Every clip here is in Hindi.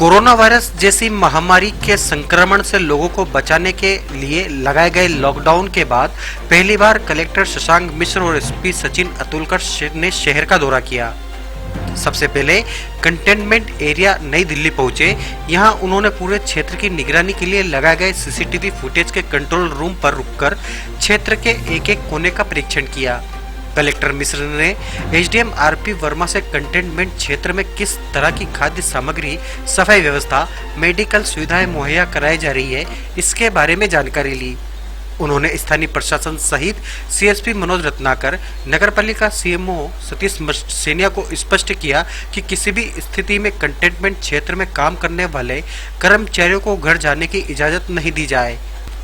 कोरोना वायरस जैसी महामारी के संक्रमण से लोगों को बचाने के लिए लगाए गए लॉकडाउन के बाद पहली बार कलेक्टर शशांक मिश्र और एसपी सचिन अतुलकर ने शहर का दौरा किया। सबसे पहले कंटेनमेंट एरिया नई दिल्ली पहुंचे। यहां उन्होंने पूरे क्षेत्र की निगरानी के लिए लगाए गए सीसीटीवी फुटेज के कंट्रोल रूम पर रुककर क्षेत्र के एक एक कोने का परीक्षण किया। कलेक्टर मिश्र ने एसडीएम आरपी वर्मा से कंटेनमेंट क्षेत्र में किस तरह की खाद्य सामग्री, सफाई व्यवस्था, मेडिकल सुविधाएं मुहैया कराई जा रही है, इसके बारे में जानकारी ली। उन्होंने स्थानीय प्रशासन सहित सीएसपी मनोज रत्नाकर, नगरपालिका सीएमओ सतीश सेनिया को स्पष्ट किया कि किसी भी स्थिति में कंटेनमेंट क्षेत्र में काम करने वाले कर्मचारियों को घर जाने की इजाजत नहीं दी जाए।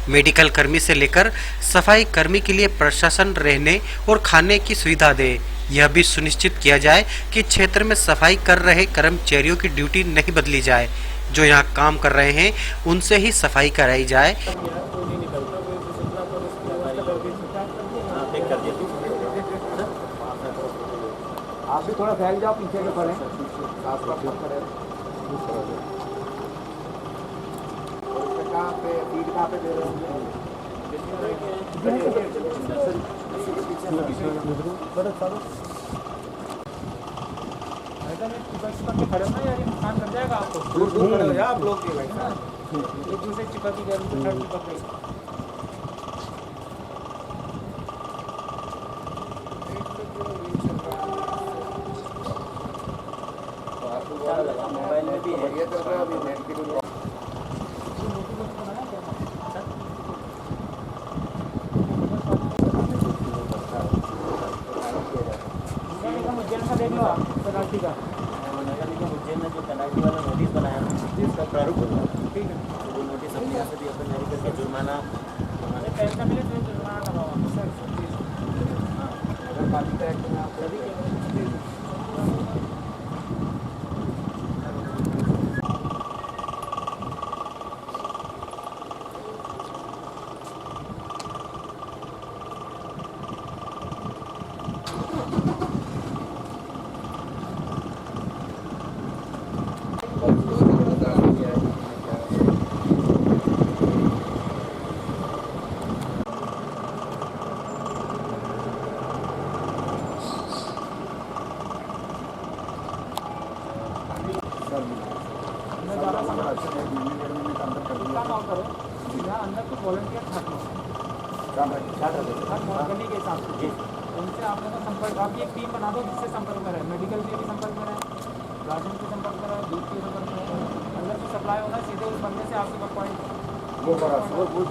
मेडिकल कर्मी से लेकर सफाई कर्मी के लिए प्रशासन रहने और खाने की सुविधा दे। यह भी सुनिश्चित किया जाए कि क्षेत्र में सफाई कर रहे कर्मचारियों की ड्यूटी नहीं बदली जाए। जो यहाँ काम कर रहे हैं उनसे ही सफाई कराई जाए। आप भी थोड़ा फैल जाओ, पीछे के पड़े कहाँ पे फीड कहाँ पे दे रहे हैं? खड़े हो ना यार, ये नुकसान कर जाएगा आपको। दूर दूर खड़े हो जाओ आप लोग, एक दूसरे चिपक की गए। मोबाइल में भी है ये तो अभी नेट की उज्जैन का देख लो आप, पेनाल्टी का उज्जैन में जो पेनाल्टी वाला नोटिस बनाया जिसका प्रारूप होगा, ठीक है, वो नोटिस अपने यहाँ से भी अपन जारी करके जुर्माना पैसा मिले तो जुर्माना लगाओ सर। हाँ, अगर पालिका एक्ट में आप सभी अंदर कुछ वॉलंटियर करने के हिसाब से उनसे आप लोगों का संपर्क, आपकी एक टीम बना दो जिससे संपर्क में रहे, मेडिकल के भी संपर्क में रहे, राशन के संपर्क में रहे, दूध के संपर्क में रहे, अंदर से सप्लाई होना सीधे उस बंदे से आपके पॉइंट वो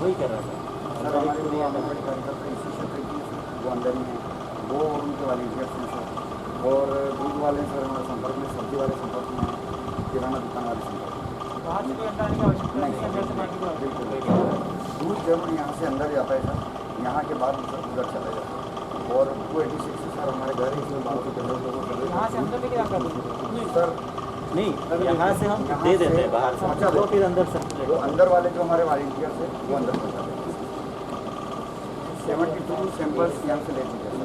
वही कर रहा था सर। हमारे लिए आंगनबाड़ी कार्यकर्ता इसी क्षेत्र की वो अंदर ही है, वो उनके वॉलंटियर्स हैं सर। और दूध वाले सर हमारे संपर्क में, सब्जी वाले संपर्क में, किराना दुकान वाले संपर्क में। बाहर से कोई अंदर आवश्यकता बिल्कुल दूध जब यहाँ से अंदर जाता है सर, यहाँ के बाद सर उधर चला जाता है। और वो 86 से सर हमारे घर इसमें 1200 लोगों को यहाँ से अंदर लेके जाता है सर। नहीं, यहाँ से हम दे देते हैं बाहर से, अच्छा वो फिर अंदर से वो अंदर वाले जो हमारे वॉलंटियर्स हैं वो अंदर पहुँचाते हैं। 72 सैंपल्स यहाँ से ले चुके हैं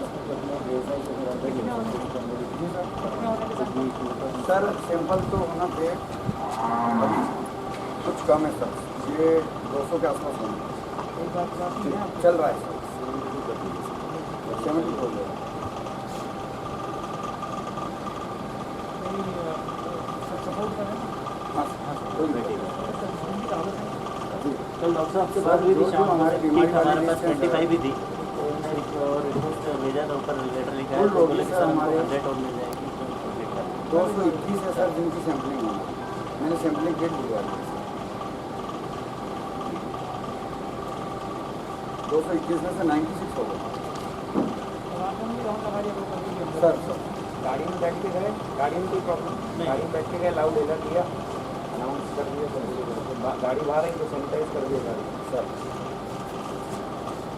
सर। सैंपल तो होना थे कुछ कम है सर, ये 200 के आसपास होंगे, चल रहा है सर। 70 हो गया सपोर्ट करें। हाँ कल डॉक्टर साहब से बात हुई थी शाम हमारे हमारे पास 25 भी थी और भेजा था ऊपर लेटर लिखा है तो बोले सर हमारे अपडेट और मिल जाएगी। 221 है सर जिनकी सैम्पलिंग हुई, मैंने सैम्पलिंग किट दिलवा दी। 221 में से 96 हो गए सर। गाड़ी में बैठ के गए, गाड़ी में कोई प्रॉब्लम नहीं, गाड़ी में बैठ के गए, लाउड एलर्ट दिया, अनाउंस कर दिया सर, गाड़ी बाहर आई तो सैनिटाइज कर दिया गाड़ी सर।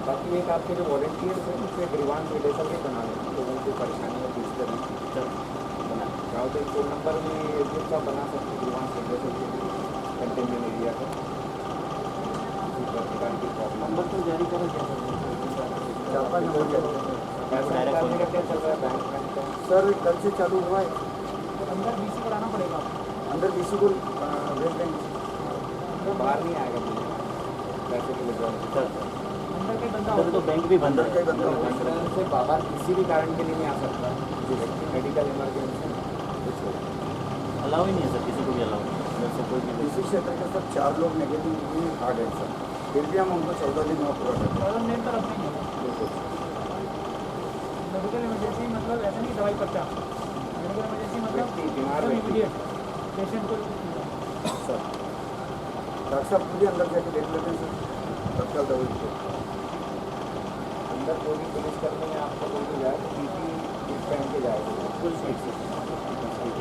बाकी एक आपके जो वॉलंटियर्स हैं उससे ग्रीवांस विलेसर भी बना लें, लोगों की परेशानियाँ पूछते रहें सर बना गाँव के फोन नंबर में एस डी बना सकते ग्रीवांस विलेसर के कंटेनमेंट एरिया का प्रकार की प्रॉब्लम नंबर तो जारी करो क्या सर। कल से चालू हुआ है, अंदर बीसी कराना पड़ेगा। अंदर किसी को भेज देंगे, बाहर नहीं आएगा पैसे के लिए। अंदर के बंदा अंदर तो बैंक भी बंद अंदर है। कई बंदा अंदर से बाहर किसी भी कारण के लिए नहीं आ सकता। मेडिकल इमरजेंसी कुछ हो, अलाउ ही नहीं है सर, किसी को भी अलाउ नहीं है अंदर से कोई भी। इसी क्षेत्र के सब 4 लोग नेगेटिव आ गए सर, फिर भी हम उनको 14 दिन में पूरा करते और मेन तरफ नहीं है। मेडिकल इमरजेंसी मतलब ऐसा नहीं दवाई पर्चा, मेडिकल इमरजेंसी मतलब बीमार व्यक्ति। इमीडिएट पेशेंट को सर। डॉक्टर साहब खुद ही अंदर जाके देख लेते हैं सर, तत्काल दवाई को। अंदर कोई भी पुलिस कर्मी में आपको कोई भी जाए तो पीपी किट पहन के जाएगा फुल सीट से।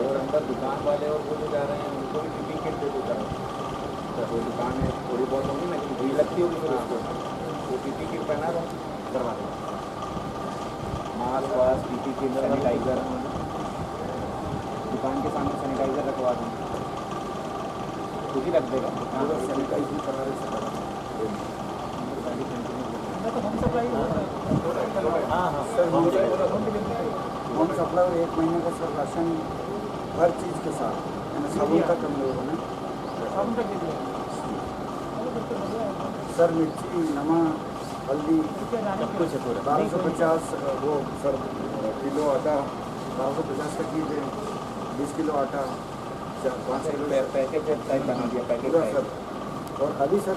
और अंदर दुकान वाले और वो जो जा रहे हैं उनको भी पीपी किट दे देता है। वो दुकान में थोड़ी बहुत होगी ना, लेकिन भीड़ लगती होगी फिर उसको, वो पीपी किट पहना दो, करवा दो। मास्क वास्क पीपी किट सैनिटाइजर, दुकान के सामने सैनिटाइजर रखवा दें, खुद ही रख देगा। पूरा सैनिटाइजिंग करा रहे से करा तो होम सप्लाई होता है। हाँ हाँ sir, home delivery. Home supply 1 महीने का सर राशन हर चीज़ के साथ, यानी साबुन तक हम लोगों ने। साबुन तक दे दिया। सर मिर्ची, नमक, हल्दी, सब कुछ है पूरा। 1250 वो सर किलो आटा, 1250 का चीज़ है, 20 किलो आटा, 5 किलो पैकेट टाइप बना दिया पैकेट सर। और अभी सर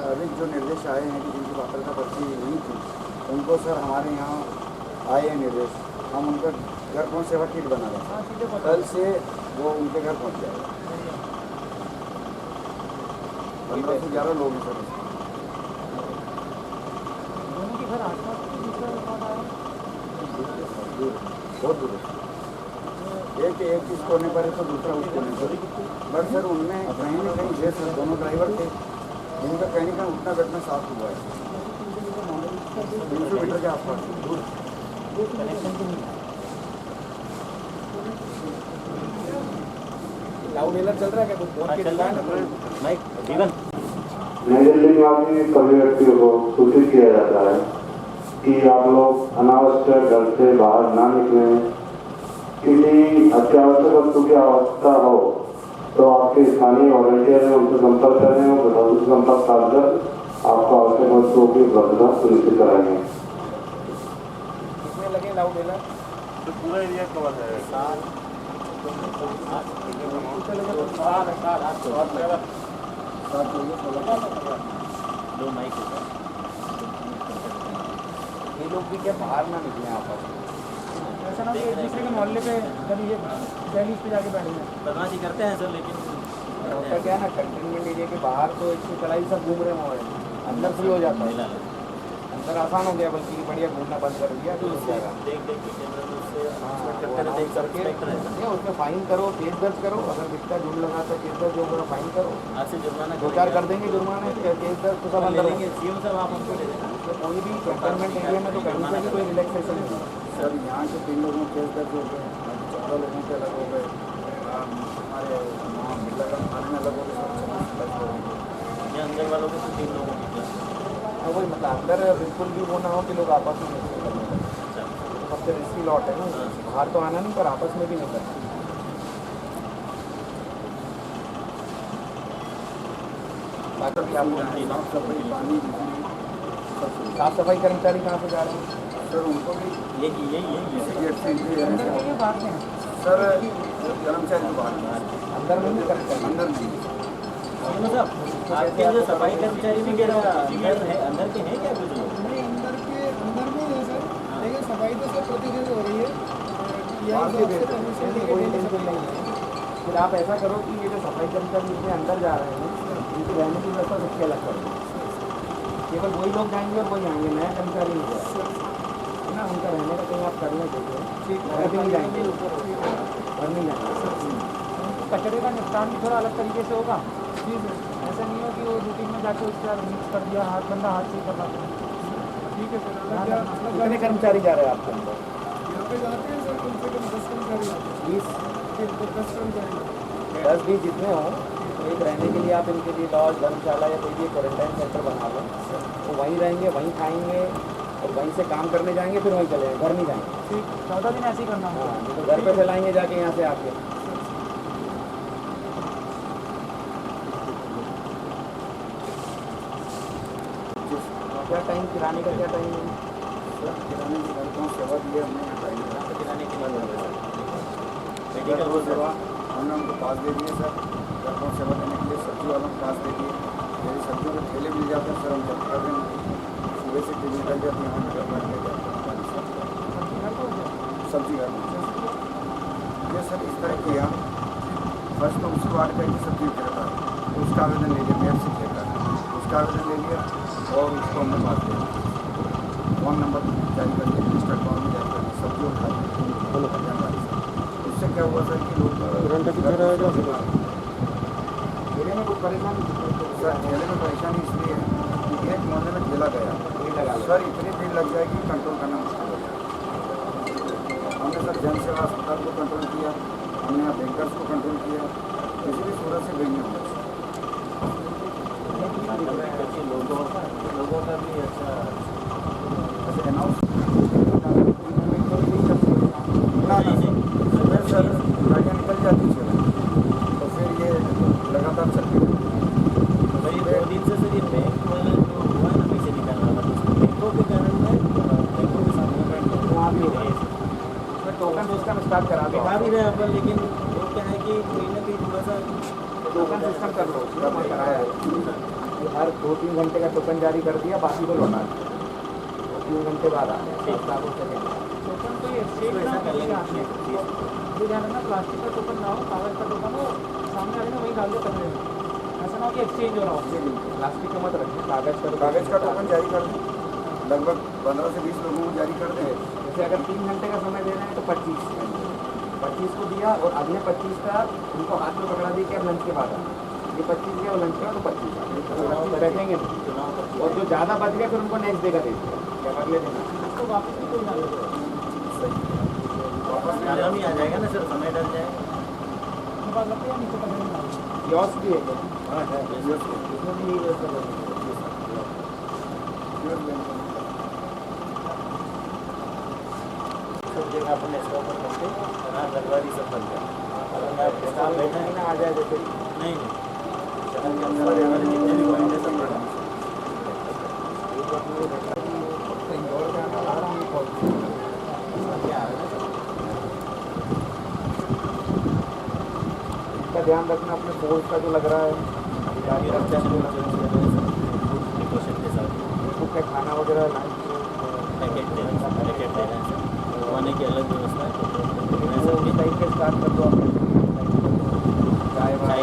अभी जो निर्देश आए हैं कि जिनकी पात्रता पर्ची नहीं थी उनको सर हमारे यहाँ आए हैं निर्देश, हम उनका घर पहुँच सेवा किट बना रहे हैं। हाँ सीधे पता कल से वो उनके घर पहुँच जाएगा। 15 से 11 लोग हैं सर। दोनों के घर आसपास दूसरा रिकॉर्ड आया। दूर, बहुत दूर है। एक इस कोने पर है तो दूसरा उस कोने पर। बट सर उनमें कहीं ना कहीं ये सर दोनों ड्राइवर थे, जिनका कहीं ना कहीं उठना बैठना साफ हुआ है 300 मीटर के आसपास दूर। लाउड व्हीलर चल रहा है क्या? कुछ फोन के चल रहा है माइक जीवन। नई दिल्ली में अपनी सभी व्यक्तियों को सूचित किया जाता है कि आप लोग अनावश्यक घर से बाहर ना निकलें। किसी अत्यावश्यक वस्तु की आवश्यकता हो तो आपके स्थानीय वॉलंटियर हैं, उनसे संपर्क करें और उनसे संपर्क साधकर आपको आवश्यक वस्तुओं की उपलब्धता सुनिश्चित कराएंगे। कितने लगे लाउड व्हीलर? तो पूरा एरिया कवर है। 7 दो माइक है सर। ये लोग भी क्या बाहर ना निकले आपस में। ऐसा ना हो कि एक दूसरे के मोहल्ले पे जब ये दहलीज पे जाके बैठ गए। बदमाशी करते हैं सर, लेकिन होता क्या है ना, कंटेनमेंट एरिया के बाहर तो इसकी चलाई सब घूम रहे हैं, अंदर फ्री हो जाता है। मिला है। अंदर आसान हो गया, बल्कि बढ़िया घूमना बंद कर दिया तो हो जाएगा। देख देख के कैमरे में उससे हाँ, करते वो रहते announce हैं, करके इंस्पेक्टर है सर। नहीं, उसमें फाइन करो, केस दर्ज करो, अगर दिखता झूठ लगाता केस दर्ज होगा, फाइन करो, आज से जुर्माना 2-4 कर देंगे जुर्माने, केस दर्ज तो सब ले अंदर लेंगे। सीएम साहब आप हमको ले देना। तो कोई भी कंटेनमेंट एरिया में तो कहीं से भी कोई रिलैक्सेशन नहीं है। सर यहाँ के 3 लोगों के केस दर्ज हो गए, 14 लोगों के अलग हो गए, हमारे वहाँ बिरला थाने में अलग हो गए, सब दर्ज हो गए। ये अंदर वालों के तो 3 लोगों की क्लास। हाँ वही मतलब अंदर बिल्कुल भी वो ना हो कि लोग आपस में मिलकर करने लगे। अच्छा तो सबसे रिस्की लॉट है ना, बाहर तो आना नहीं पर आपस में भी नहीं करना। ताकि आपको साफ सफाई, पानी, बिजली, साफ सफाई कर्मचारी कहाँ से जा रहे हैं सर? उनको भी यही इसी गेट से entry है। अंदर के बाहर में सर कर्मचारी तो बाहर अंदर में नहीं कर्मचारी, अंदर नहीं। सीएम साहब आपके जो सफाई कर्मचारी भी कह रहा है अंदर के हैं क्या कुछ लोग? नहीं अंदर में है सर, लेकिन सफाई तो सब प्रतिदिन हो रही है। बाहर से भेज देते हैं, कोई टेंशन नहीं है। फिर आप ऐसा करो कि ये जो सफाई कर्मचारी इसमें अंदर जा रहे हैं, इनकी रहने की व्यवस्था सबके अलग करो। केवल वही लोग जाएंगे और वही आएंगे, नया कर्मचारी नहीं जाएगा, है ना? उनका रहने का कहीं आप करना चाहिए, घर भी नहीं जाएंगे, घर नहीं जाएंगे। कचरे का निपटान भी थोड़ा अलग तरीके से होगा। ऐसा नहीं हो कि वो रूटीन में जाके उसके बाद मिक्स कर दिया, हाथ बंदा हाथ से करना। ठीक है सर। कितने कर्मचारी जा रहे हैं आपके अंदर? यहाँ पे जाते हैं सर, कम से कम 10 कर्मचारी आते 20 हैं। 10 कर्मचारी 10-20 जितने हों, एक रहने के लिए आप इनके लिए लॉज, धर्मशाला या कोई भी क्वारंटाइन सेंटर बना लो। वो वहीं रहेंगे, वहीं खाएंगे और वहीं से काम करने जाएंगे, फिर वहीं चले घर नहीं जाएंगे। ठीक 14 दिन ऐसे ही करना है। हाँ, नहीं तो घर पे फैलाएंगे जाके यहाँ से आके। क्या टाइम किराने का क्या टाइम है? सर किराने की लड़कों सेवा दिए हमने यहाँ टाइम दिया। किराने की बात हो रही है सर। लड़कों मेडिकल सेवा हमने उनको पास दे दिए सर। लड़कों सेवा देने के लिए सब्जी वालों को पास दे दिए। यदि सब्जियों के ठेले मिल जाते हैं सर हम जब कर दें सुबह से टीवी निकल जाती है, हम घर बैठ के सब्जी घर में ये सर इस तरह किया। फर्स्ट तो उसी वार्ड का ही सब्जी विक्रेता है, तो उसका आवेदन ले लिया, मेयर से लेकर उसका आवेदन ले लिया और उसको हमने पास दे दिया। फ़ोन नंबर जारी कर दिया, रजिस्टर्ड फॉर्म में जारी कर दिया, सब्जियों का जानकारी सर। उससे क्या हुआ सर कि लोग ठेले में कुछ परेशानी सर, ठेले में परेशानी इसलिए है कि एक मोहल्ले में ठेला गया सर, इतनी भीड़ लग जाएगी कंट्रोल करना मुश्किल हो जाएगा। हमने सर जन सेवा अस्पताल को कंट्रोल किया, हमने यहाँ बैंकर्स को कंट्रोल किया, किसी भी सूरत से भीड़ नहीं होगा। लोगों का भी अच्छा अनाउंस सर गाड़ियाँ निकल जाती है तो फिर ये लगातार चलती है। भाई 2 दिन से सर ये बैंक वाला जो हुआ है ना पैसे निकालना वाला, तो बैंकों के कारण में बैंकों के सामने वहाँ भी होगा टोकन सिस्टम स्टार्ट करा दो। दिखा भी रहे हैं अपन, लेकिन वो क्या है कि कहीं ना कहीं थोड़ा सा टोकन सिस्टम कर लो, पूरा मैं कराया है। हर 2-3 घंटे का टोकन जारी कर दिया, बाकी को लौटा दिया। 2-3 घंटे बाद आ गया टोकन तो ये तो ऐसा कर लेंगे। जो ध्यान रखना प्लास्टिक का टोकन ना हो, कागज का टोकन हो, सामने आगे ना वही डाल दो करने में। ऐसा ना हो कि एक्सचेंज हो रहा हो, प्लास्टिक का मत रखिए, कागज कागज़ का टोकन जारी कर दें, लगभग 15 से 20 लोगों को जारी कर दें। जैसे अगर 3 घंटे का समय दे रहे हैं तो 25 को दिया और अगले 25 का उनको हाथ में पकड़ा दिया कि अब लंच के बाद आना। ये 25 दिया और लंच के बाद तो 25 बैठेंगे और जो ज़्यादा बच गया फिर उनको नेक्स्ट डे का दे दिया, क्या अगले दिन तो वापस भी कोई ना आराम ही आ जाएगा ना सर, समय डल जाएगा। यॉस भी है हाँ है, इसमें भी यही व्यवस्था करेंगे। सब जगह अपने स्टॉप पर करके अनाज लगवारी सब बंद कर। अगर मैं स्टॉप बैठा है ना आ जाए जैसे नहीं शहर के अंदर हमारे जितने भी पॉइंट है सब बड़ा इंदौर का आना आ रहा हूँ क्या है ना इसका ध्यान रखना अपने फोर्स का जो लग रहा है ये रक्षा से प्रिकॉशन के साथ कुक का खाना वगैरह पैकेट दे रहे हैं सर, खाने की अलग व्यवस्था है। वो उस टाइप के स्टार्ट कर दो आप चाय चाय वाय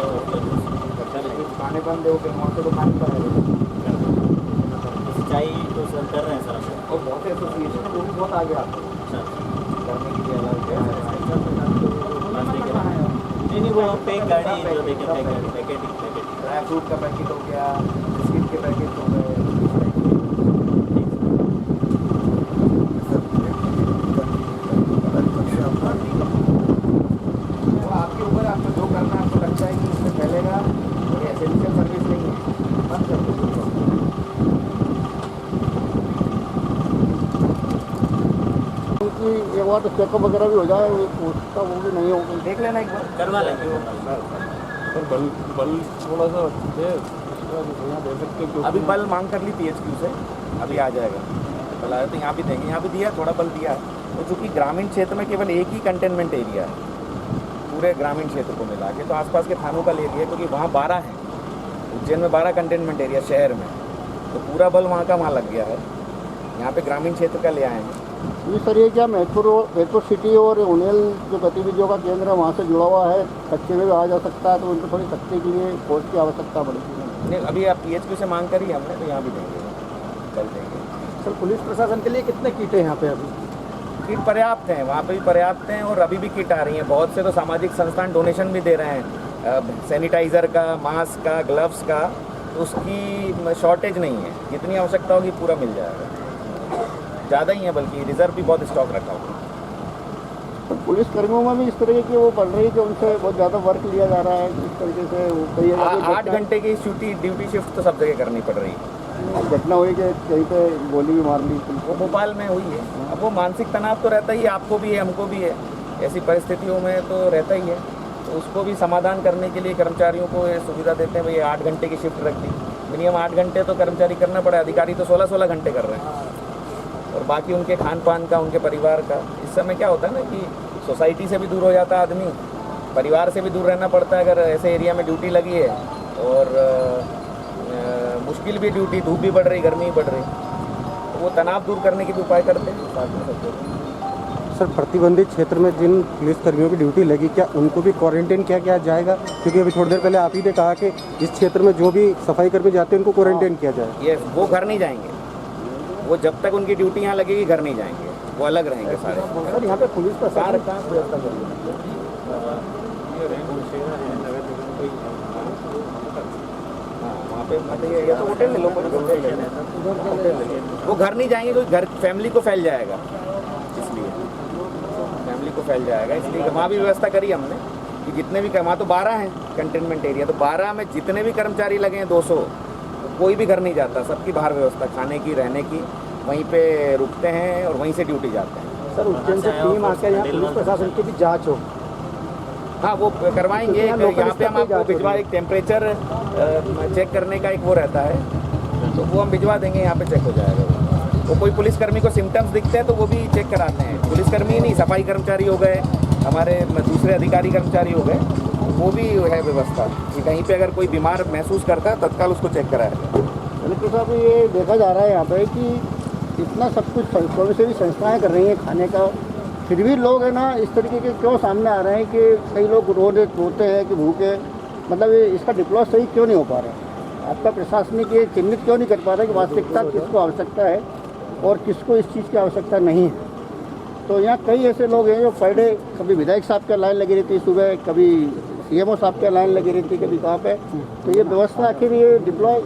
खाने बंद है वो फिर वहाँ से तो खाने का है चाय तो सर कर रहे हैं सर हम और बहुत से एसोसिएशन है वो भी बहुत आगे आते हैं अच्छा करने के लिए अलग नहीं नहीं वो पैक गाड़ी जो देखे पैकेट ड्राई फ्रूट का पैकेट हो गया, बिस्किट के पैकेट हो गए। वो आपके ऊपर आपको जो करना है, आपको लगता है कि इसमें फैलेगा और एसेंशियल सर्विस नहीं है, बंद कर दो। क्योंकि एक बार तो चेकअप वगैरह भी हो जाए, उसका वो भी नहीं होगा। देख लेना एक बार। करवा लेंगे वो सर बल थोड़ा सा दे यहाँ दे सकते अभी बल मांग कर ली PHQ से, अभी आ जाएगा बल आया तो यहाँ भी देंगे, यहाँ भी दिया थोड़ा बल दिया है। तो चूँकि ग्रामीण क्षेत्र में केवल एक ही कंटेनमेंट एरिया है पूरे ग्रामीण क्षेत्र को मिला के, तो आसपास के थानों का ले लिया क्योंकि वहाँ 12 हैं, उज्जैन में 12 कंटेनमेंट एरिया शहर में, तो पूरा बल वहाँ का वहाँ लग गया है। यहाँ पे ग्रामीण क्षेत्र का ले आएंगे। ये सर ये क्या मेट्रो सिटी और उनेल जो गतिविधियों का केंद्र है वहाँ से जुड़ा हुआ है, कच्चे में भी आ जा सकता है, तो उनको थोड़ी सख्ती के लिए फोर्स की आवश्यकता पड़ेगी। नहीं अभी आप PHQ से मांग करी हमने, तो यहाँ भी देंगे, कल देंगे। सर पुलिस प्रशासन के लिए कितने किट है यहाँ पे अभी? किट पर्याप्त हैं, वहाँ पे भी पर्याप्त हैं और अभी भी किट आ रही हैं। बहुत से तो सामाजिक संस्थान डोनेशन भी दे रहे हैं, सैनिटाइज़र का, मास्क का, ग्लव्स का, तो उसकी शॉर्टेज नहीं है। जितनी आवश्यकता होगी पूरा मिल जाएगा, ज़्यादा ही है, बल्कि रिजर्व भी बहुत स्टॉक रखा हुआ है। तो पुलिस कर्मियों में भी इस तरह की वो बढ़ रही है कि उनसे बहुत ज़्यादा वर्क लिया जा रहा है, इस तरीके से वो कई 8 घंटे की ड्यूटी शिफ्ट तो सब जगह करनी पड़ रही है। घटना हुई कि कहीं पे गोली भी मार ली। वो भोपाल में हुई है। अब वो मानसिक तनाव तो रहता ही है, आपको भी है, हमको भी है, ऐसी परिस्थितियों में तो रहता ही है। तो उसको भी समाधान करने के लिए कर्मचारियों को ये सुविधा देते हैं, भाई 8 घंटे की शिफ्ट रख दी, मिनिमम 8 घंटे तो कर्मचारी करना पड़ा, अधिकारी तो 16-16 घंटे कर रहे हैं। और बाकी उनके खान पान का, उनके परिवार का। इस समय क्या होता है ना कि सोसाइटी से भी दूर हो जाता है आदमी, परिवार से भी दूर रहना पड़ता है अगर ऐसे एरिया में ड्यूटी लगी है। और मुश्किल भी ड्यूटी, धूप भी बढ़ रही, गर्मी भी बढ़ रही, तो वो तनाव दूर करने के भी उपाय करते हैं साथ में सबको। सर, प्रतिबंधित क्षेत्र में जिन पुलिस कर्मियों की ड्यूटी लगी, क्या उनको भी क्वारंटाइन किया जाएगा? क्योंकि अभी थोड़ी देर पहले आप ही ने कहा कि इस क्षेत्र में जो भी सफाई कर्मी जाते हैं उनको क्वारंटाइन किया जाए। ये वो घर नहीं जाएंगे, वो जब तक उनकी ड्यूटी यहाँ लगेगी घर नहीं जाएंगे, वो अलग रहेंगे सारे। सर यहाँ पे पुलिस का कहाँ व्यवस्था करेगी? वहाँ पे मतलब ये तो होटल ले लो, होटल ले लो। वो घर नहीं जाएंगे क्योंकि घर फैमिली को फैल जाएगा, इसलिए फैमिली को फैल जाएगा। इसलिए वहाँ भी व्यवस्था करी हमने कि जितने भी, वहाँ तो 12 हैं कंटेनमेंट एरिया, तो 12 में जितने भी कर्मचारी लगे हैं 200, कोई भी घर नहीं जाता, सबकी बाहर व्यवस्था खाने की, रहने की, वहीं पे रुकते हैं और वहीं से ड्यूटी जाते हैं। सर उज्जैन से टीम आकर यहाँ पुलिस प्रशासन की भी जाँच हो। हाँ, वो करवाएंगे। यहाँ पे हम आपको भिजवा, एक टेम्परेचर चेक करने का एक वो रहता है, तो वो हम भिजवा देंगे, यहाँ पे चेक हो जाएगा। वो कोई पुलिसकर्मी को सिम्टम्स दिखते हैं तो वो भी चेक कराते हैं। पुलिसकर्मी नहीं, सफाई कर्मचारी हो गए, हमारे दूसरे अधिकारी कर्मचारी हो गए, वो भी है व्यवस्था कि कहीं पे अगर कोई बीमार महसूस करता है तत्काल उसको चेक कराएगा। लेकिन साहब ये देखा जा रहा है यहाँ पे कि इतना सब कुछ स्वयंसेवी संस्थाएं कर रही हैं खाने का, फिर भी लोग है ना इस तरीके के क्यों सामने आ रहे हैं कि कई लोग रोते हैं कि भूखे, मतलब इसका डिप्लॉय सही क्यों नहीं हो पा रहा है? आपका प्रशासनिक ये चिन्हित क्यों नहीं कर पा रहा है कि वास्तविकता किसको आवश्यकता है और किसको इस चीज़ की आवश्यकता नहीं है? तो यहाँ कई ऐसे लोग हैं जो पर डे कभी विधायक साहब की लाइन लगी रहती है सुबह, कभी CMO साहब की लाइन लगी रहती है, कभी कहाँ पे। तो ये व्यवस्था आखिर ये डिप्लॉय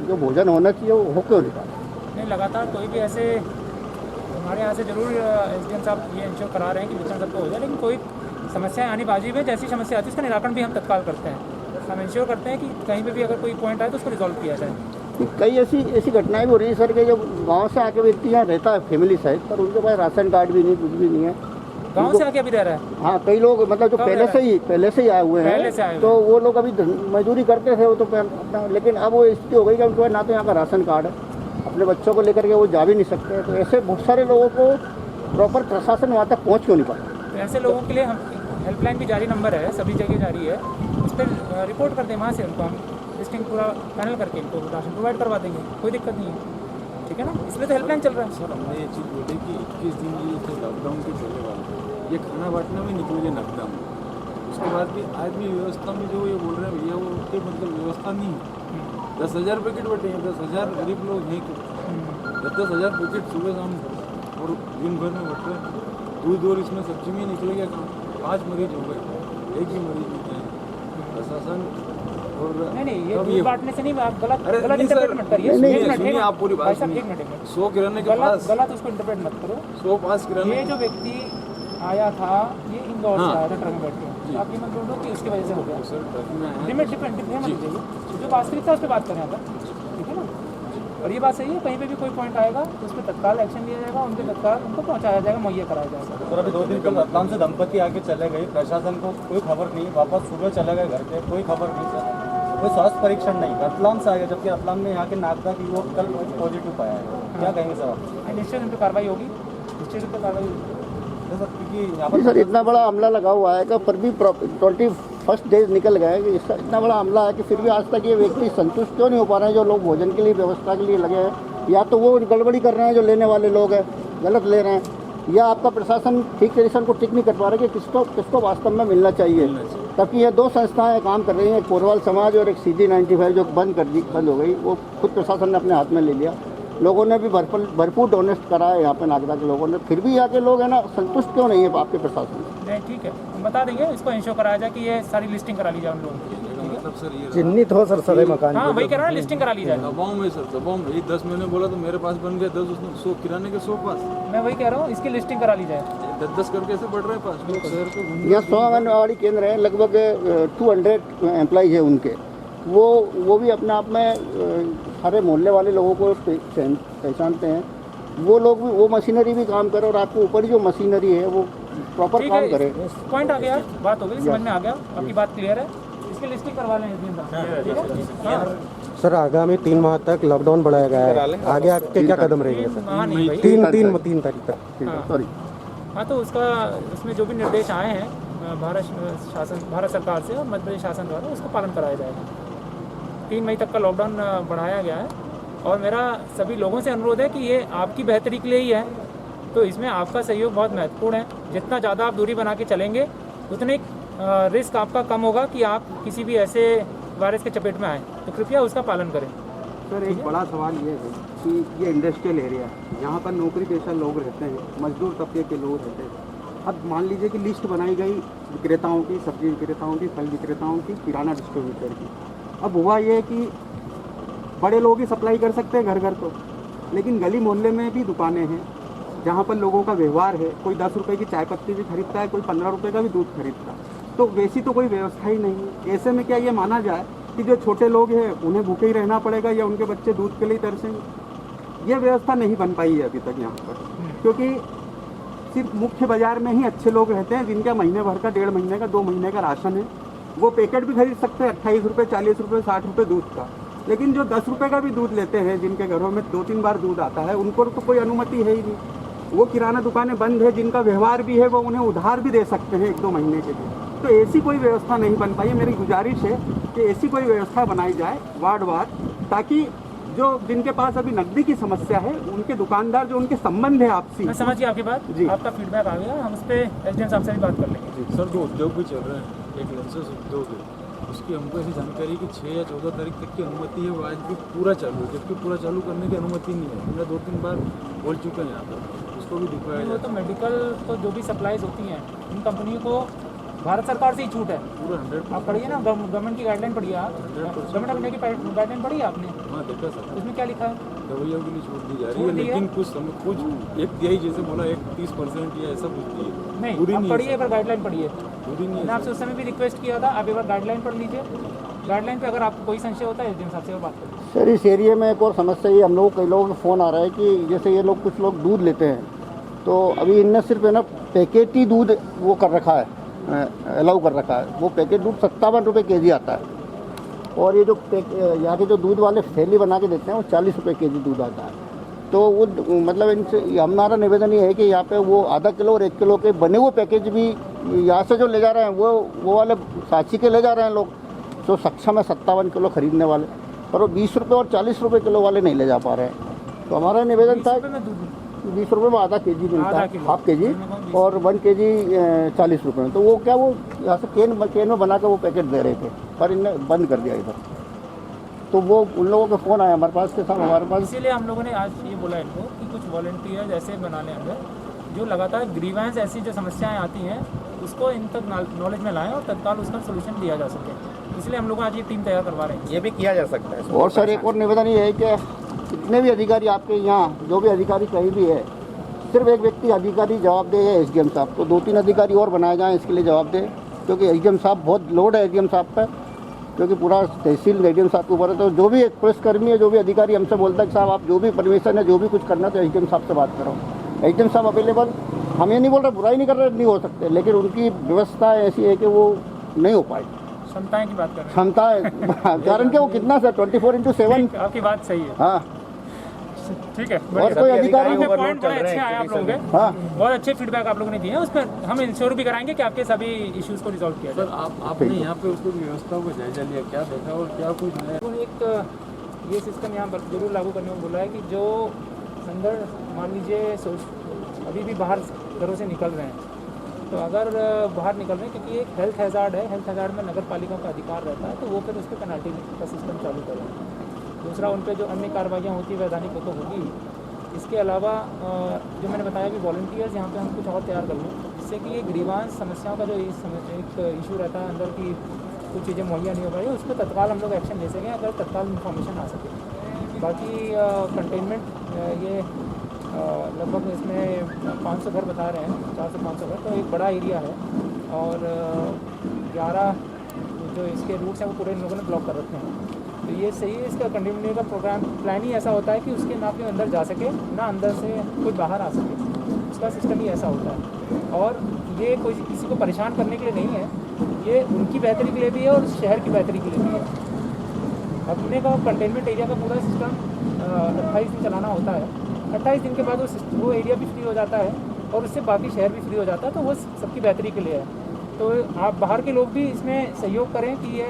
जो भोजन होना चाहिए वो हो क्यों नहीं पा रहा? नहीं, लगातार कोई भी ऐसे हमारे यहाँ से जरूर SDM साहब ये इंश्योर करा रहे हैं कि वितरण सबको हो जाए, लेकिन कोई समस्याएं आनी बाजी में, जैसी समस्या आती है उसका निराकरण भी हम तत्काल करते हैं। हम इंश्योर करते हैं कि कहीं पे भी अगर कोई पॉइंट आए तो उसको रिजॉल्व किया जाए। कई ऐसी घटनाएं भी हो रही है सर कि जो गांव से आके व्यक्ति यहाँ रहता है फैमिली सहित, पर उनके पास राशन कार्ड भी नहीं, कुछ भी नहीं है, गांव से आके भी रह रहा है। हाँ, कई लोग मतलब जो पहले से ही आए हुए हैं, तो वो लोग अभी मजदूरी करते थे वो तो अपना, लेकिन अब वो स्थिति हो गई कि उनके पास ना तो यहाँ का राशन कार्ड है, अपने बच्चों को लेकर के वो जा भी नहीं सकते। तो ऐसे बहुत सारे लोगों को प्रॉपर प्रशासन वहाँ तक पहुँच क्यों नहीं पाता? तो ऐसे लोगों के लिए हम हेल्पलाइन भी जारी नंबर है, सभी जगह जारी है, उस पर रिपोर्ट कर दें, वहाँ से उनको हम लिस्टिंग पूरा पैनल करके इनको राशन प्रोवाइड करवा देंगे, कोई दिक्कत नहीं है। ठीक है ना, इसलिए तो हेल्पलाइन चल रहा है। सर हमने ये चीज़ बोली कि 21 दिन ये लॉकडाउन के चलने वाले, ये खाना बांटने में निकले नकदम, उसके बाद भी आज भी व्यवस्था में जो ये बोल रहे हैं भैया वो उनके मतलब व्यवस्था नहीं है। 10,000 पैकेट बटे हैं, 10,000 गरीब लोग हैं, 10,000 पैकेट सुबह शाम और दिन भर में बट रहे हैं। दूध और इसमें सब्जी में निकल गया काम, 5 मरीज हो गए, एक भी मरीज नहीं है। प्रशासन और नहीं, ये दूध बांटने से नहीं, आप गलत इंटरप्रेट मत करिए। सुनिए आप पूरी बात सुनिए। 100 किराने के पास गलत उसको इंटरप्रेट मत करो। 105 किराने, ये जो व्यक्ति आया था ये इंदौर से आया था ट्रक में बैठ के, आप ये मत बोलो कि उसकी वजह से हो गया। जो वास्तविकता उस पर बात करें आप, ठीक है ना। और ये बात सही है, कहीं पे भी कोई पॉइंट आएगा तो उस पर तत्काल एक्शन लिया जाएगा, उनके तत्काल उनको पहुंचाया जाएगा, मुहैया कराया जाएगा। सर अभी 2 दिन कल रतलाम से दंपति आके चले गए, प्रशासन को कोई खबर नहीं, वापस सुबह चले गए घर पे, कोई खबर नहीं सर, कोई स्वास्थ्य परीक्षण नहीं, रतलाम से आ गया, जबकि रतलाम में यहाँ के नागदा की युवक कल पॉजिटिव पाया है। क्या कहेंगे सर आप? निश्चित उन पर कार्रवाई होगी, निश्चित उन पर कार्रवाई होगी सर, क्योंकि यहाँ पर सर इतना बड़ा हमला लगा हुआ है कि फिर भी 21 डेज निकल गए कि इसका इतना बड़ा हमला है कि फिर भी आज तक ये व्यक्ति संतुष्ट क्यों नहीं हो पा रहे हैं? जो लोग भोजन के लिए व्यवस्था के लिए लगे हैं, या तो वो गड़बड़ी कर रहे हैं जो लेने वाले लोग हैं, गलत ले रहे हैं, या आपका प्रशासन ठीक तरीके से उनको टिक नहीं कर पा रहा है कि किसको वास्तव में मिलना चाहिए। तबकि ये 2 संस्थाएं काम कर रही हैं, एक कोरवाल समाज और एक CD95 जो बंद हो गई, वो खुद प्रशासन ने अपने हाथ में ले लिया। लोगों ने भी भरपूर डोनेट करा है यहाँ पे नागदा के लोगों ने, फिर भी यहाँ के लोग है ना संतुष्ट क्यों नहीं है आपके प्रशासन से? नहीं, ठीक है, हम बता देंगे, इसको इंश्योर कराया जाए कि ये सारी लिस्टिंग करा ली जाए उन लोगों की। मतलब सर ये चिन्हित हो सर सारे मकान। हाँ, वही कह रहा है, लिस्टिंग करा ली जाए। दबाव में सर, दबाव में ये 10 मैंने बोला तो मेरे पास बन गया 10, उसने 100 किराने के 100 पास, मैं वही कह रहा हूँ, इसकी लिस्टिंग करा ली जाए। 10 करके ऐसे बढ़ रहे हैं पास लोग शहर पे। यहाँ 100 आंगनबाड़ी केंद्र हैं, लगभग 200 एम्प्लॉइज है उनके, वो भी अपने आप में सारे मोहल्ले वाले लोगों को पहचानते हैं। वो लोग भी, वो मशीनरी भी काम करे और आपको ऊपर जो मशीनरी है वो प्रॉपर काम करे। पॉइंट आ गया, बात हो गई, समझ में आ गया, आपकी बात क्लियर है। इसकी लिस्टिंग करवा लें इस दिन, ठीक है। सर आगामी 3 माह तक लॉकडाउन बढ़ाया गया है, आगे आपके क्या कदम रहेंगे सर? नहीं भाई, 3 तारीख तक। हाँ। सॉरी। हाँ, तो उसमें जो भी निर्देश आए हैं भारत सरकार से और मध्य प्रदेश शासन द्वारा, उसको पालन कराया जाएगा। 3 मई तक का लॉकडाउन बढ़ाया गया है और मेरा सभी लोगों से अनुरोध है कि ये आपकी बेहतरी के लिए ही है, तो इसमें आपका सहयोग बहुत महत्वपूर्ण है। जितना ज़्यादा आप दूरी बना के चलेंगे उतने रिस्क आपका कम होगा कि आप किसी भी ऐसे वायरस के चपेट में आए, तो कृपया उसका पालन करें। सर एक बड़ा सवाल ये है कि ये इंडस्ट्रियल एरिया है, यहाँ पर नौकरी पेशा लोग रहते हैं, मजदूर तबके के लोग रहते हैं। अब मान लीजिए कि लिस्ट बनाई गई विक्रेताओं की, सब्जी विक्रेताओं की, फल विक्रेताओं की, किराना डिस्ट्रीब्यूटर की। अब हुआ ये कि बड़े लोग ही सप्लाई कर सकते हैं घर घर को, लेकिन गली मोहल्ले में भी दुकानें हैं जहाँ पर लोगों का व्यवहार है। कोई 10 रुपये की चाय पत्ती भी खरीदता है, कोई 15 रुपये का भी दूध खरीदता है, तो वैसी तो कोई व्यवस्था ही नहीं है। ऐसे में क्या ये माना जाए कि जो छोटे लोग हैं उन्हें भूखे ही रहना पड़ेगा या उनके बच्चे दूध के लिए तरसेंगे? ये व्यवस्था नहीं बन पाई है अभी तक यहाँ पर, क्योंकि सिर्फ मुख्य बाजार में ही अच्छे लोग रहते हैं जिनका महीने भर का, 1.5 महीने का, 2 महीने का राशन है। वो पैकेट भी खरीद सकते हैं 28 रुपये, 40 रुपये, 60 रुपये दूध का। लेकिन जो 10 रुपये का भी दूध लेते हैं, जिनके घरों में 2-3 बार दूध आता है, उनको तो कोई अनुमति है ही नहीं। वो किराना दुकानें बंद है, जिनका व्यवहार भी है वो उन्हें उधार भी दे सकते हैं 1-2 महीने के लिए। तो ऐसी कोई व्यवस्था नहीं बन पाई है। मेरी गुजारिश है कि ऐसी कोई व्यवस्था बनाई जाए वार्ड वार, ताकि जो जिनके पास अभी नकदी की समस्या है उनके दुकानदार, जो उनके संबंध है आपसी। मैं समझ गया आपकी बात जी, आपका फीडबैक आ गया, हम उस पर एसडीएम साहब से भी बात कर लेंगे। सर जो उद्योग भी चल रहे हैं, एक लेंसेज उद्योग है, उसकी हमको ऐसी जानकारी कि 6 या 14 तारीख तक की अनुमति है, वो आज भी पूरा चालू है, जबकि पूरा चालू करने की अनुमति नहीं है। हमने 2-3 बार बोल चुके हैं यहाँ पर, उसको भी दिखाया वो तो मेडिकल तो जो भी सप्लाईज होती हैं इन कंपनियों को भारत सरकार से ही छूट है पूरा 100%। आप पढ़िए ना, गवर्नमेंट की गाइडलाइन पढ़िए आप, गवर्नमेंट ऑफ इंडिया की गाइडलाइन पढ़ी आपने? हाँ देखा सर, उसमें क्या लिखा है? दवाइयों के लिए छूट दी जा रही है, लेकिन कुछ एक दिहाई जैसे बोला 30% या ऐसा कुछ दिए नहीं, पूरी आप नहीं पढ़िए, एक बार गाइडलाइन पढ़िए। पूरी नहीं मैंने आपसे उस समय भी रिक्वेस्ट किया था, आप एक बार गाइडलाइन पढ़ लीजिए। गाइडलाइन पे अगर आपको कोई संशय होता है एसडीएम साहब से बात करिए। सर इस एरिया में एक और समस्या ये, हम लोग कई लोगों का फ़ोन आ रहा है कि जैसे ये लोग, कुछ लोग दूध लेते हैं, तो अभी इनने सिर्फ है ना पैकेट ही दूध वो कर रखा है, अलाउ कर रखा है। वो पैकेट दूध 57 रुपये केजी आता है, और ये जो यहाँ के जो दूध वाले थैली बना के देते हैं वो 40 रुपये केजी दूध आता है। तो वो मतलब इनसे हमारा निवेदन ये है कि यहाँ पे वो आधा किलो और 1 किलो के बने हुए पैकेज भी यहाँ से जो ले जा रहे हैं वो वाले साची के ले जा रहे हैं लोग, जो सक्षम है 57 किलो खरीदने वाले, पर वो 20 रुपये और 40 रुपये किलो वाले नहीं ले जा पा रहे हैं। तो हमारा निवेदन था 20 रुपये में आधा केजी मिलता है, हाफ केजी, और 1 केजी 40 रुपये में। तो वो क्या, वो यहाँ से केन में बना के वो पैकेट दे रहे थे, पर इनने बंद कर दिया इधर। तो वो उन लोगों के फ़ोन आया हमारे पास के साथ, हमारे पास। इसीलिए हम लोगों ने आज ये बोला इनको कि कुछ वॉलंटियर्स ऐसे बना लें अंदर, जो लगातार ग्रीवेंस, ऐसी जो समस्याएं आती हैं उसको इन तक नॉलेज में लाएं और तत्काल उसका सोल्यूशन दिया जा सके। इसलिए हम लोग आज ये टीम तैयार करवा रहे हैं। ये भी किया जा सकता है। और सर एक और निवेदन ये है कि जितने भी अधिकारी आपके यहाँ, जो भी अधिकारी कहीं भी है, सिर्फ एक व्यक्ति अधिकारी जवाब दे है एसडीएम साहब, तो 2-3 अधिकारी और बनाए जाएँ इसके लिए जवाब दे, क्योंकि एसडीएम साहब बहुत लोड है एसडीएम साहब पर, क्योंकि पूरा तहसील एसडीएम साहब के ऊपर है। तो जो भी एक पुलिसकर्मी है, जो भी अधिकारी हमसे बोलता है कि साहब आप जो भी परमिशन है, जो भी कुछ करना तो एसडीएम साहब से बात करो। एसडीएम साहब अवेलेबल, हम ये नहीं बोल रहे, बुराई नहीं कर रहे, नहीं हो सकते, लेकिन उनकी व्यवस्था ऐसी है कि वो नहीं हो पाई। क्षमताएं की बात कर रहे हैं, क्षमता कारण कि वो कितना सर 24/7। आपकी बात सही है। हाँ ठीक है, और कोई अधिकारी पॉइंट बड़े अच्छे आए आप लोगों के, हाँ बहुत अच्छे फीडबैक आप लोगों ने दिए हैं, उस पर हम इंश्योर भी कराएंगे कि आपके सभी इश्यूज को रिजॉल्व किया जाए। सर आपने यहाँ पे उसको व्यवस्था को जायजा लिया, क्या देखा और क्या कुछ नया? एक ये सिस्टम यहाँ पर जरूर लागू करने को बोला है कि जो अंदर मान लीजिए अभी भी बाहर घरों से निकल रहे हैं, तो अगर बाहर निकल रहे हैं, क्योंकि एक हेल्थ हैजार्ड है, हेल्थ हैजार्ड में नगर पालिका का अधिकार रहता है, तो वो फिर उस पर पेनल्टी का सिस्टम चालू करें। दूसरा, उन पर जो अन्य कार्रवाइयाँ होती है वैधानिक वो तो होगी। इसके अलावा जो मैंने बताया कि वॉलंटियर्स यहाँ पे हम कुछ और तैयार कर लें, जिससे कि ये ग्रीवांस समस्याओं का जो एक इशू रहता है अंदर की कुछ चीज़ें मुहैया नहीं हो पाई, उस पर तत्काल हम लोग एक्शन ले सकें अगर तत्काल इन्फॉर्मेशन आ सके। बाकी कंटेनमेंट ये लगभग इसमें 500 घर बता रहे हैं, 400 से 500 घर, तो एक बड़ा एरिया है, और 11 जो इसके रूट्स हैं वो पूरे इन लोगों ने ब्लॉक कर रखे हैं। तो ये सही है, इसका कंटिन्यू का प्रोग्राम प्लान ही ऐसा होता है कि उसके ना कोई अंदर जा सके ना अंदर से कोई बाहर आ सके, उसका सिस्टम ही ऐसा होता है। और ये कोई किसी को परेशान करने के लिए नहीं है, ये उनकी बेहतरी के लिए भी है और शहर की बेहतरी के लिए भी है। अपने का कंटेनमेंट एरिया का पूरा सिस्टम 28 दिन चलाना होता है। 28 दिन के बाद वो एरिया भी फ्री हो जाता है और उससे बाकी शहर भी फ्री हो जाता है, तो वो सबकी बेहतरी के लिए है। तो आप बाहर के लोग भी इसमें सहयोग करें कि ये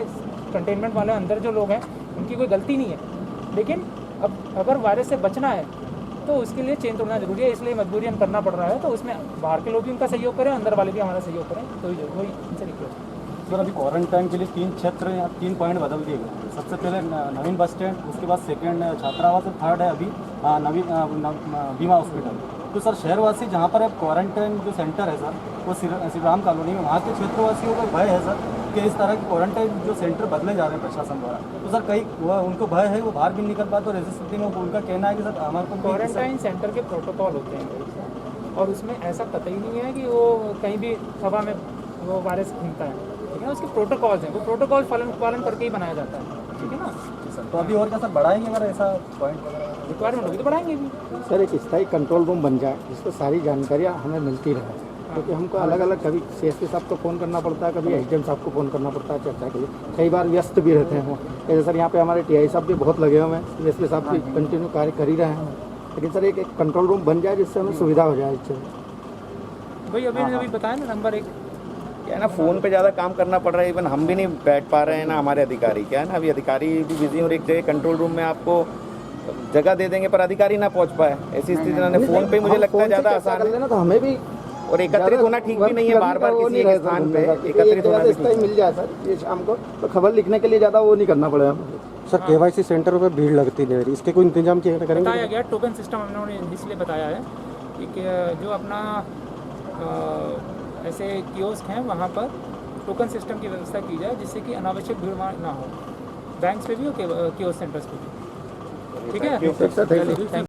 कंटेनमेंट वाले अंदर जो लोग हैं उनकी कोई गलती नहीं है, लेकिन अब अगर वायरस से बचना है तो उसके लिए चेन तोड़ना जरूरी है, इसलिए मजबूरियन करना पड़ रहा है। तो उसमें बाहर के लोग भी उनका सहयोग करें, अंदर वाले भी हमारा सहयोग करें, तो वही इनसे रिक्वेस्ट। सर अभी क्वारंटाइन के लिए 3 क्षेत्र या 3 पॉइंट बदल दिए गए। सबसे पहले नवीन बस स्टैंड, उसके बाद सेकेंड छात्रावास और थर्ड है अभी बीमा हॉस्पिटल। तो सर शहरवासी जहाँ पर अब क्वारंटाइन जो सेंटर है सर वो श्री राम कॉलोनी में, वहाँ के क्षेत्रवासियों का भय है सर कि इस तरह के क्वारंटाइन जो सेंटर बदले जा रहे हैं प्रशासन द्वारा, तो सर कई उनको भय है, वो बाहर भी नहीं निकल पाते और ऐसी स्थिति में उनका कहना है कि सर हमारे को क्वारंटाइन सेंटर के प्रोटोकॉल होते हैं और उसमें ऐसा कतई नहीं है कि वो कहीं भी हवा में वो वायरस घूमता है, ठीक है। उसके प्रोटोकॉल्स हैं, वो प्रोटोकॉल पालन करके ही बनाया जाता है, ठीक है ना। तो अभी और क्या सर बढ़ाएंगे अगर ऐसा पॉइंट रिक्वायरमेंट होगी तो बढ़ाएंगे भी। सर एक स्थायी कंट्रोल रूम बन जाए जिससे सारी जानकारियाँ हमें मिलती रहे, क्योंकि हमको अलग अलग कभी CSP साहब को फ़ोन करना पड़ता है, कभी SDM साहब को फ़ोन करना पड़ता है चर्चा के लिए, कई बार व्यस्त भी रहते हैं। जैसे सर यहाँ पे हमारे TI साहब भी बहुत लगे हुए हैं, CSP साहब भी कंटिन्यू कार्य कर ही रहे हैं, लेकिन सर एक कंट्रोल रूम बन जाए जिससे हमें सुविधा हो जाए। भाई अभी बताया ना नंबर 1 क्या है ना, फ़ोन पे ज़्यादा काम करना पड़ रहा है, इवन हम भी नहीं बैठ पा रहे हैं ना हमारे अधिकारी। क्या है ना, अभी अधिकारी भी बिजी और एक जगह कंट्रोल रूम में आपको जगह दे देंगे पर अधिकारी ना पहुंच पाए, ऐसी स्थिति ना फ़ोन पे मुझे लगता है ज़्यादा आसान है। तो हमें भी और एकत्रित होना ठीक भी नहीं है, बार बार किसी एक स्थान पे एकत्रित होना भी ठीक मिल जाए सर ये शाम को, तो खबर लिखने के लिए ज़्यादा वो नहीं करना पड़ेगा। सर KYC सेंटरों पर भीड़ लगती नहीं रही, इसके कोई इंतजाम किया करेंगे? बताया गया टोकन सिस्टम उन्होंने इसलिए बताया है कि जो अपना ऐसे कियोस्क हैं वहाँ पर टोकन सिस्टम की व्यवस्था की जाए जिससे कि अनावश्यक भीड़ ना हो, बैंक्स पे भी और कियोस्क सेंटर्स पे भी, ठीक है। Sir thank you.